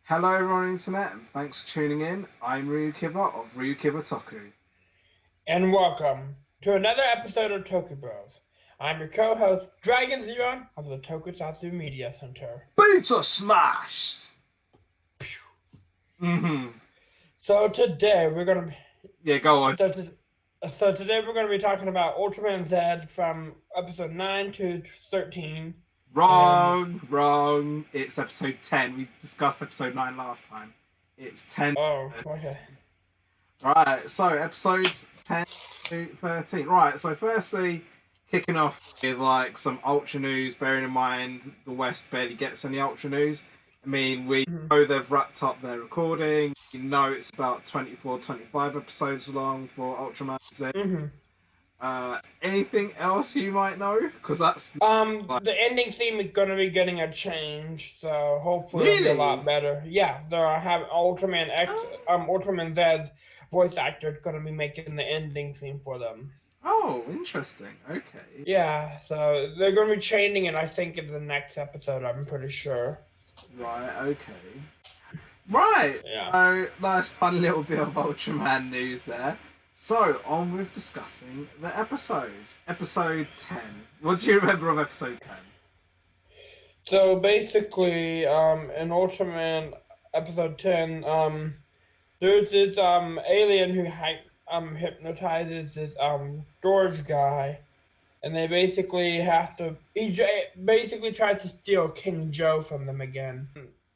Hello everyone on the internet and thanks for tuning in. I'm RyuKiva of RyuKiva Toku. And welcome to another episode of Toku Bros. I'm your co-host, Dragon Zeron of the Tokusatsu Media Center. Beta Smash! So today we're gonna go on. So today we're gonna be talking about Ultraman Z from episode 9 to 13. Wrong. It's episode 10. We discussed episode 9 last time. It's 10. Oh, okay. Right, so episodes 10 to 13. Right, so firstly, kicking off with like some Ultra news, bearing in mind the West barely gets any Ultra news. I mean, we know they've wrapped up their recording. We know it's about 24, 25 episodes long for Ultraman Z. Anything else you might know? Because that's the ending theme is gonna be getting a change, so hopefully it'll be a lot better. Yeah, they'll have Ultraman Z's voice actor is gonna be making the ending theme for them. Oh, interesting. Okay. Yeah, so they're gonna be changing it. I think in the next episode. I'm pretty sure. Right. Okay. Right. Yeah. So nice, fun little bit of Ultraman news there. So, on with discussing the episodes. Episode 10. What do you remember of episode 10? So basically, in Ultraman episode 10, there's this alien who hypnotizes this George guy, and they basically basically tries to steal King Joe from them again.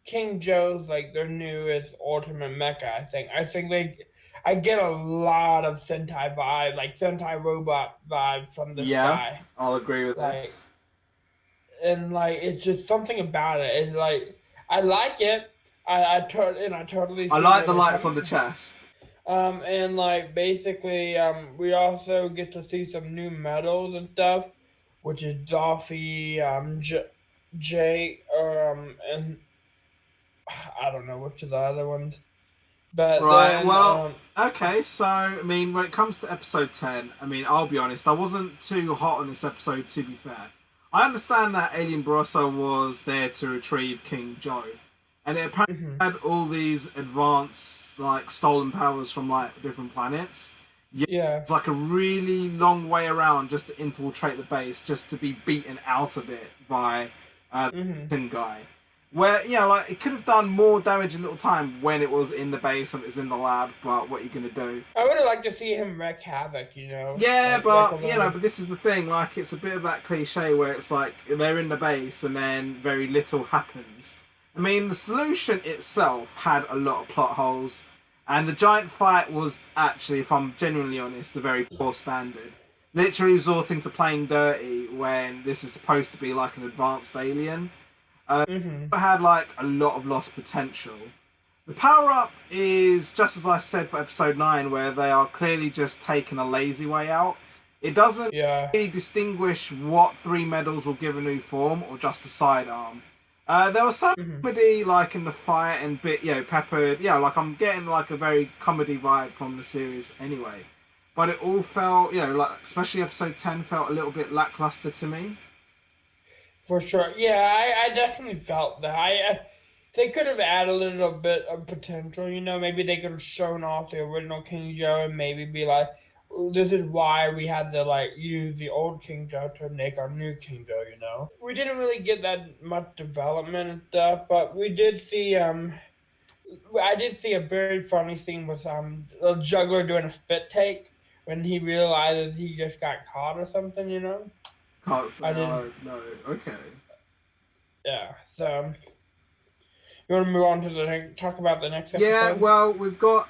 King Joe's like their newest Ultimate Mecha, I think I get a lot of Sentai vibe, like Sentai robot vibe from this guy. I'll agree with this. And like it's just something about it. It's like I like it. I totally. I like the lights on the chest. And like basically, we also get to see some new medals and stuff, which is Dolphy, Jake, and I don't know which of the other ones. But right, then, well, okay, so, I mean, when it comes to episode 10, I mean, I'll be honest, I wasn't too hot on this episode, to be fair. I understand that Alien Barroso was there to retrieve King Joe, and it apparently had all these advanced, like, stolen powers from, like, different planets. Yeah. It's like a really long way around just to infiltrate the base, just to be beaten out of it by the Tin guy. Where, like, it could have done more damage in little time when it was in the base, when it was in the lab, but what are you going to do? I would have liked to see him wreak havoc, Yeah, but, but this is the thing, like, it's a bit of that cliche where it's like, they're in the base and then very little happens. I mean, the solution itself had a lot of plot holes, and the giant fight was actually, if I'm genuinely honest, a very poor standard. Literally resorting to playing dirty when this is supposed to be like an advanced alien. Had like a lot of lost potential. The power up is just as I said for episode 9, where they are clearly just taking a lazy way out. It doesn't really distinguish what 3 medals will give a new form or just a sidearm. There was some comedy like in the fight and bit peppered. Like I'm getting like a very comedy vibe from the series anyway. But it all felt like especially episode 10 felt a little bit lackluster to me. For sure. Yeah, I definitely felt that. They could have added a little bit of potential, Maybe they could have shown off the original King Joe and maybe be like, this is why we had to, like, use the old King Joe to make our new King Joe, We didn't really get that much development and stuff, but we did see, I did see a very funny scene with, the juggler doing a spit take when he realizes he just got caught or something, Can't say no, okay. Yeah, so you want to move on to talk about the next episode? Yeah, well, we've got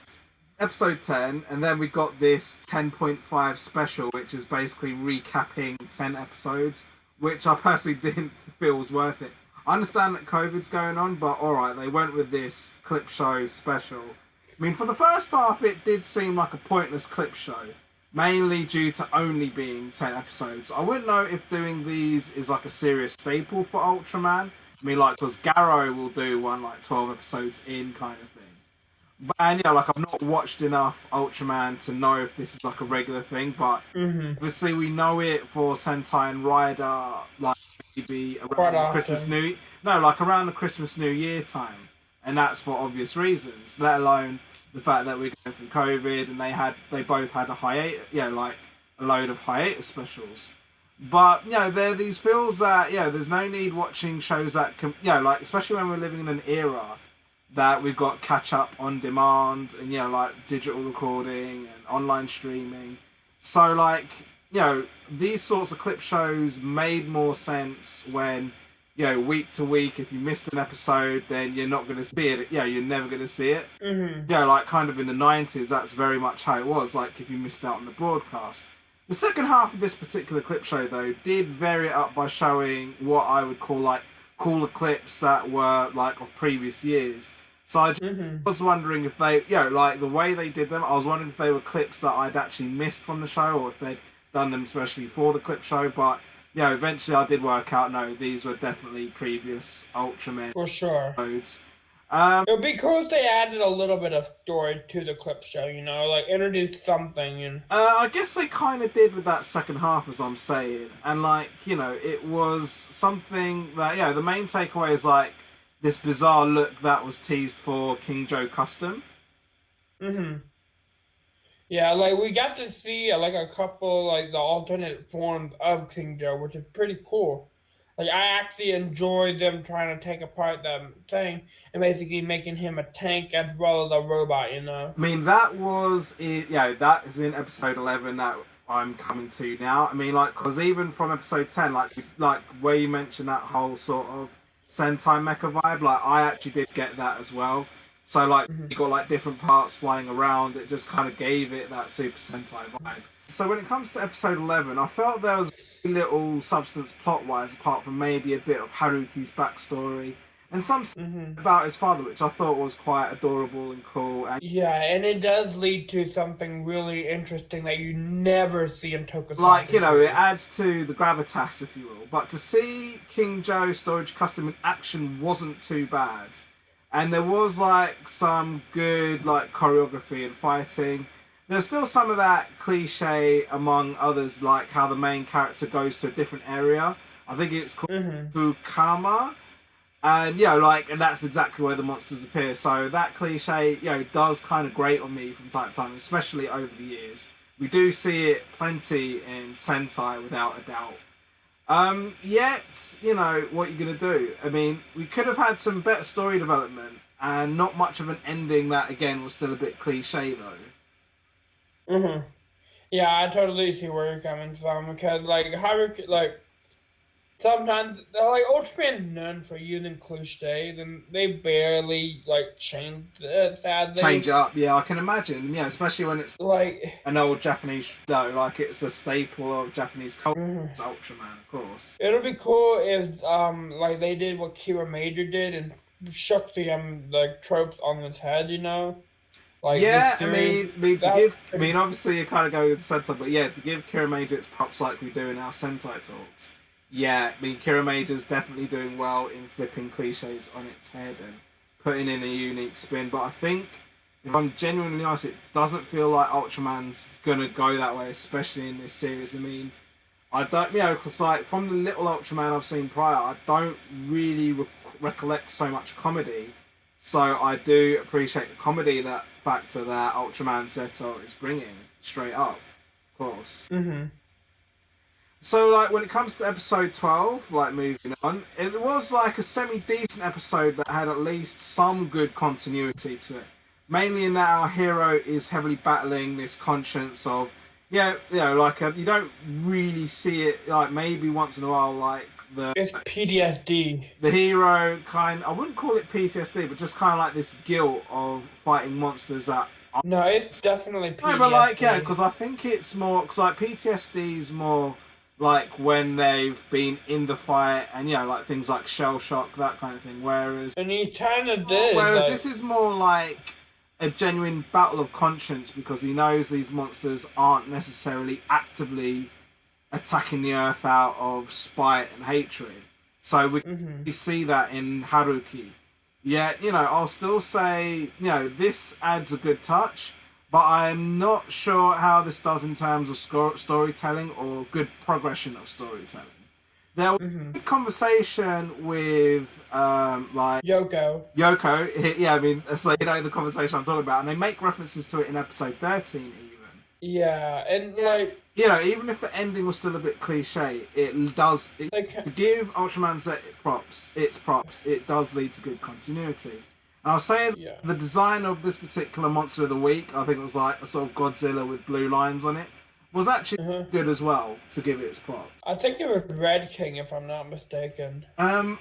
episode 10, and then we've got this 10.5 special, which is basically recapping 10 episodes, which I personally didn't feel was worth it. I understand that COVID's going on, but alright, they went with this clip show special. I mean, for the first half, it did seem like a pointless clip show. Mainly due to only being 10 episodes. I wouldn't know if doing these is like a serious staple for Ultraman. I mean, like, because Garrow will do one like 12 episodes in kind of thing. And like I've not watched enough Ultraman to know if this is like a regular thing, but obviously we know it for Sentai and Rider, like maybe around Christmas New Year time. and that's for obvious reasons. Let alone the fact that we're going through COVID, and they both had a hiatus, like a load of hiatus specials. But there are these feels that there's no need watching shows that like especially when we're living in an era that we've got catch up on demand and like digital recording and online streaming. So like these sorts of clip shows made more sense when week to week. If you missed an episode, then you're not going to see it. You're never going to see it. Mm-hmm. Like kind of in the 90s, that's very much how it was. Like if you missed out on the broadcast. The second half of this particular clip show, though, did vary it up by showing what I would call like cooler clips that were like of previous years. So I was wondering if they, like the way they did them, I was wondering if they were clips that I'd actually missed from the show or if they'd done them especially for the clip show. But eventually I did work out, no, these were definitely previous Ultraman For sure. episodes. It would be cool if they added a little bit of story to the clip show, like introduce something. And I guess they kind of did with that second half, as I'm saying. And like, it was something that, the main takeaway is like this bizarre look that was teased for King Joe Custom. Mm-hmm. Yeah, like we got to see like a couple like the alternate forms of King Joe, which is pretty cool. Like I actually enjoyed them trying to take apart that thing and basically making him a tank as well as a robot. I mean, that was that is in episode 11 that I'm coming to now. I mean, like, because even from episode 10, like where you mentioned that whole sort of Sentai mecha vibe, like I actually did get that as well. So like you got like different parts flying around. It just kind of gave it that Super Sentai vibe. So when it comes to episode 11, I felt there was little substance plot-wise, apart from maybe a bit of Haruki's backstory and some about his father, which I thought was quite adorable and cool. And and it does lead to something really interesting that you never see in tokusatsu. Like, it adds to the gravitas, if you will. But to see King Joe Storage Custom in action wasn't too bad. And there was, like, some good, like, choreography and fighting. There's still some of that cliche among others, like how the main character goes to a different area. I think it's called Fukama. And, and that's exactly where the monsters appear. So that cliche, does kind of grate on me from time to time, especially over the years. We do see it plenty in Sentai, without a doubt. Yet, what you're going to do. I mean, we could have had some better story development and not much of an ending that, again, was still a bit cliche, though. Yeah, I totally see where you're coming from because, like, Haruki, like, sometimes, like, Ultraman's known for using cliches and they barely, like, change it, sadly. Change it up, yeah, I can imagine. Yeah, especially when it's like an old Japanese, like it's a staple of Japanese culture. It's Ultraman, of course. It'll be cool if, like, they did what Kira Major did and shook the, like, tropes on its head, Like, yeah, I mean, obviously you kind of go with Sentai, but yeah, to give Kira Major its props like we do in our Sentai talks. Yeah, I mean, Kira Major's definitely doing well in flipping cliches on its head and putting in a unique spin. But I think, if I'm genuinely honest, it doesn't feel like Ultraman's gonna go that way, especially in this series. I mean, I don't, because like from the little Ultraman I've seen prior, I don't really recollect so much comedy. So I do appreciate the comedy factor that Ultraman Z is bringing, straight up, of course. So, like, when it comes to episode 12, like, moving on, it was, like, a semi-decent episode that had at least some good continuity to it. Mainly in that our hero is heavily battling this conscience of, like, you don't really see it, like, maybe once in a while, like, it's PTSD. The hero I wouldn't call it PTSD, but just kind of like this guilt of fighting monsters that... No, it's definitely PTSD. No, but, like, yeah, because I think it's more... Because, like, PTSD is more... like when they've been in the fight and like things like shell shock, that kind of thing, whereas he kind of did, this is more like a genuine battle of conscience because he knows these monsters aren't necessarily actively attacking the earth out of spite and hatred, so we see that in Haruki. I'll still say this adds a good touch. But I'm not sure how this does in terms of storytelling or good progression of storytelling. There was Mm-hmm. a conversation with like Yoko. Yoko. Yeah, I mean, so you know the conversation I'm talking about, and they make references to it in episode 13 even. Yeah, and Yeah, like you know, even if the ending was still a bit cliche, it does like to give Ultraman Z props. It does lead to good continuity. And I'll say yeah. the design of this particular monster of the week, I think it was like a sort of Godzilla with blue lines on it, was actually Uh-huh. good as well to give it its props. I think it was Red King, if I'm not mistaken. Um,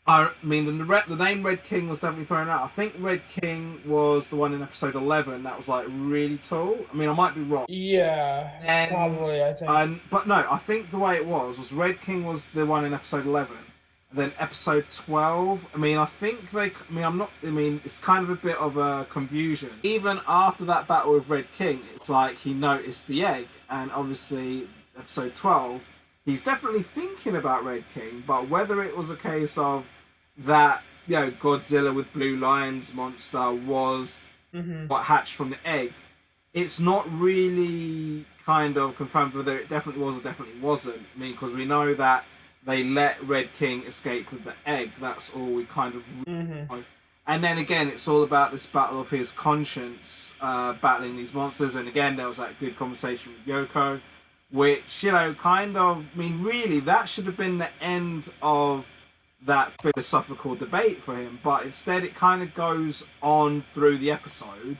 I mean, the name Red King was definitely thrown out. I think Red King was the one in episode 11 that was like really tall. I mean, I might be wrong. Yeah, And, probably. I think. but no, I think the way it was Red King was the one in episode 11. And then episode 12, I mean, I think they. I mean, I'm not. I mean, it's kind of a bit of a confusion. Even after that battle with Red King, it's like he noticed the egg, and obviously, episode 12, he's definitely thinking about Red King, but whether it was a case of that, you know, Godzilla with blue lions monster was Mm-hmm. what hatched from the egg, it's not really kind of confirmed whether it definitely was or definitely wasn't. I mean, because we know that they let Red King escape with the egg. That's all we kind of Mm-hmm. know. And then again, it's all about this battle of his conscience, battling these monsters. And again, there was that good conversation with Yoko, which, you know, kind of, I mean, really, that should have been the end of that philosophical debate for him. But instead, it kind of goes on through the episode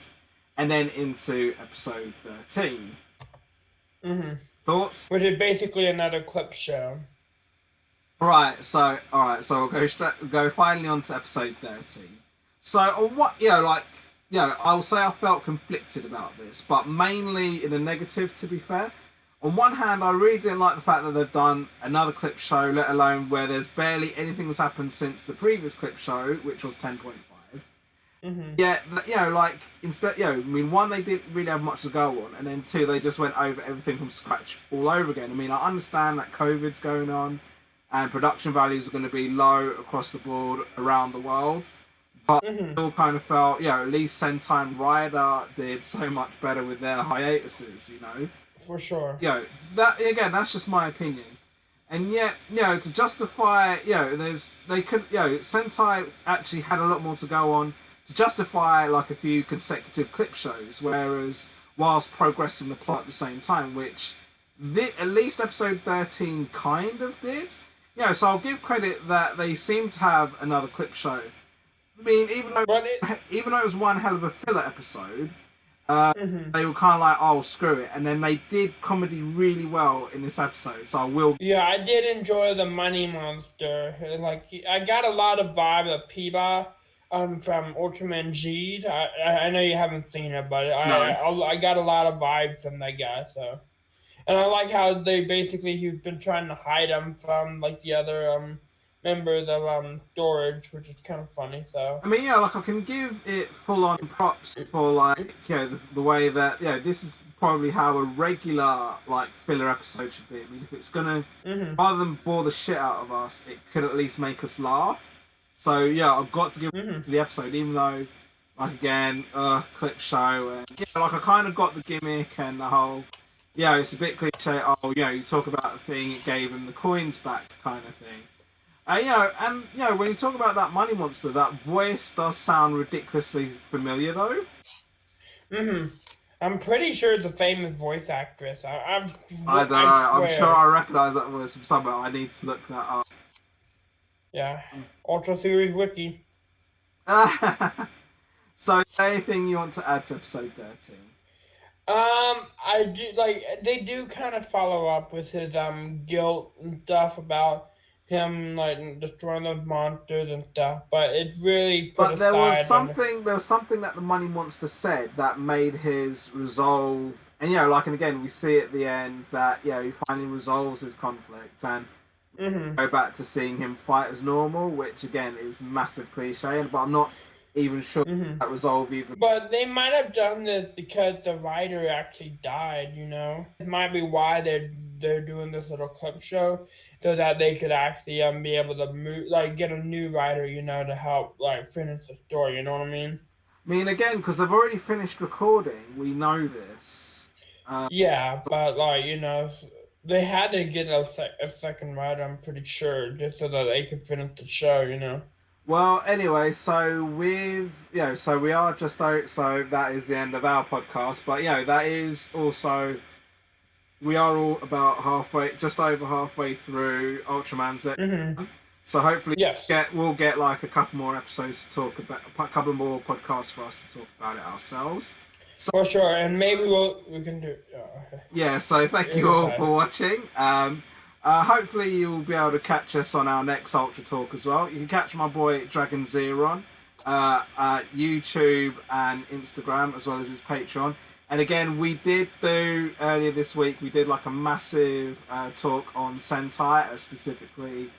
and then into episode 13. Mm-hmm. Thoughts? Which is basically another clip show. All right, so we'll go finally on to episode 13. So, on what, you know, like, you know, I'll say I felt conflicted about this, but mainly in a negative, to be fair. On one hand, I really didn't like the fact that they've done another clip show, let alone where there's barely anything that's happened since the previous clip show, which was 10.5. Mm-hmm. Yeah, you know, like, instead, you know, I mean, one, they didn't really have much to go on, and then two, they just went over everything from scratch all over again. I mean, I understand that COVID's going on, and production values are going to be low across the board around the world. But Mm-hmm. I still kind of felt, you know, at least Sentai and Rider did so much better with their hiatuses, you know. For sure. You know, that, again, that's just my opinion. And yet, you know, to justify, you know, they could, you know, Sentai actually had a lot more to go on to justify like a few consecutive clip shows, whereas whilst progressing the plot at the same time, which at least episode 13 kind of did. You know, so I'll give credit that they seem to have another clip show. I mean, even though it was one hell of a filler episode, Mm-hmm. they were kind of like, oh, screw it. And then they did comedy really well in this episode, so I will. Yeah, I did enjoy the Money Monster. Like, I got a lot of vibe of Piba from Ultraman Z. I know you haven't seen it, but I got a lot of vibe from that guy, so. And I like how he's been trying to hide him from, like, the other members of Storage, which is kind of funny, so. I mean, yeah, like I can give it full on props for like, you know, the way that, yeah, this is probably how a regular like filler episode should be. I mean, if it's gonna, Mm-hmm. rather than bore the shit out of us, it could at least make us laugh. So yeah, I've got to give it Mm-hmm. to the episode, even though, like again, clip show, and yeah, like I kind of got the gimmick and the whole, yeah, it's a bit cliche. Oh, you know, you talk about the thing it gave him the coins back, kind of thing. You know, and you know, when you talk about that money monster, that voice does sound ridiculously familiar, though. Mm-hmm. I'm pretty sure it's a famous voice actress. I don't know. I'm sure I recognise that voice from somewhere. I need to look that up. Yeah. Ultra Series Wiki. So, anything you want to add to episode 13? I do like they do kind of follow up with his guilt and stuff about him like destroying those monsters and stuff, but it really put But there was aside something that the money monster said that made his resolve, and you know, like, and again, we see at the end that, you know, he finally resolves his conflict and Mm-hmm. go back to seeing him fight as normal, which again is massive cliche, but I'm not even sure Mm-hmm. that resolve even. But they might have done this because the writer actually died, you know. It might be why they're doing this little clip show, so that they could actually be able to get a new writer, you know, to help like finish the story. You know what I mean? I mean, again, because they've already finished recording, we know this. Yeah, but like you know, they had to get a second writer, I'm pretty sure, just so that they could finish the show, Well, anyway, so so we are just out. So that is the end of our podcast. But that is also we are all about halfway, just over halfway through Ultraman Z. Mm-hmm. So hopefully, yes, we'll get like a couple more episodes to talk about, a couple more podcasts for us to talk about it ourselves. So, for sure, and maybe we can do. Okay. Yeah. So thank you all for watching. Hopefully you'll be able to catch us on our next Ultra Talk as well. You can catch my boy Dragon Zeron YouTube and Instagram, as well as his Patreon. And again, we did do earlier this week. We did like a massive talk on Sentai, specifically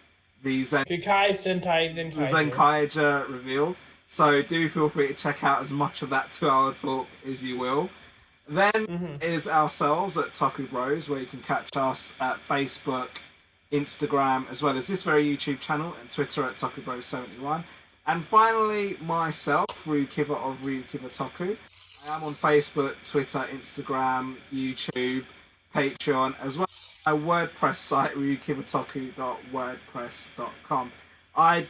the Zenkaiger reveal. So do feel free to check out as much of that 2-hour talk as you will. Then is ourselves at Toku Bros, where you can catch us at Facebook, Instagram, as well as this very YouTube channel, and Twitter at Toku Bros 71. And finally, myself, RyuKiva of RyuKiva Toku. I am on Facebook, Twitter, Instagram, YouTube, Patreon, as well as my WordPress site, ryukivatoku.wordpress.com. I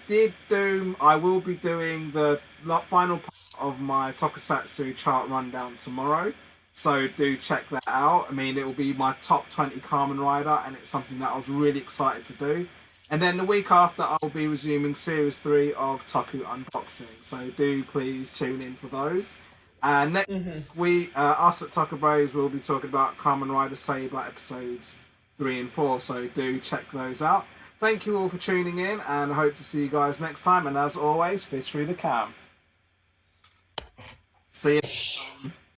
will be doing the final part of my tokusatsu chart rundown tomorrow. So do check that out. I mean, it will be my top 20 Kamen Rider, and it's something that I was really excited to do. And then the week after, I'll be resuming Series 3 of Toku Unboxing. So do please tune in for those. Next we, us at Toku Bros, will be talking about Kamen Rider Saber episodes 3 and 4. So do check those out. Thank you all for tuning in, and I hope to see you guys next time. And as always, fish through the cam. See you.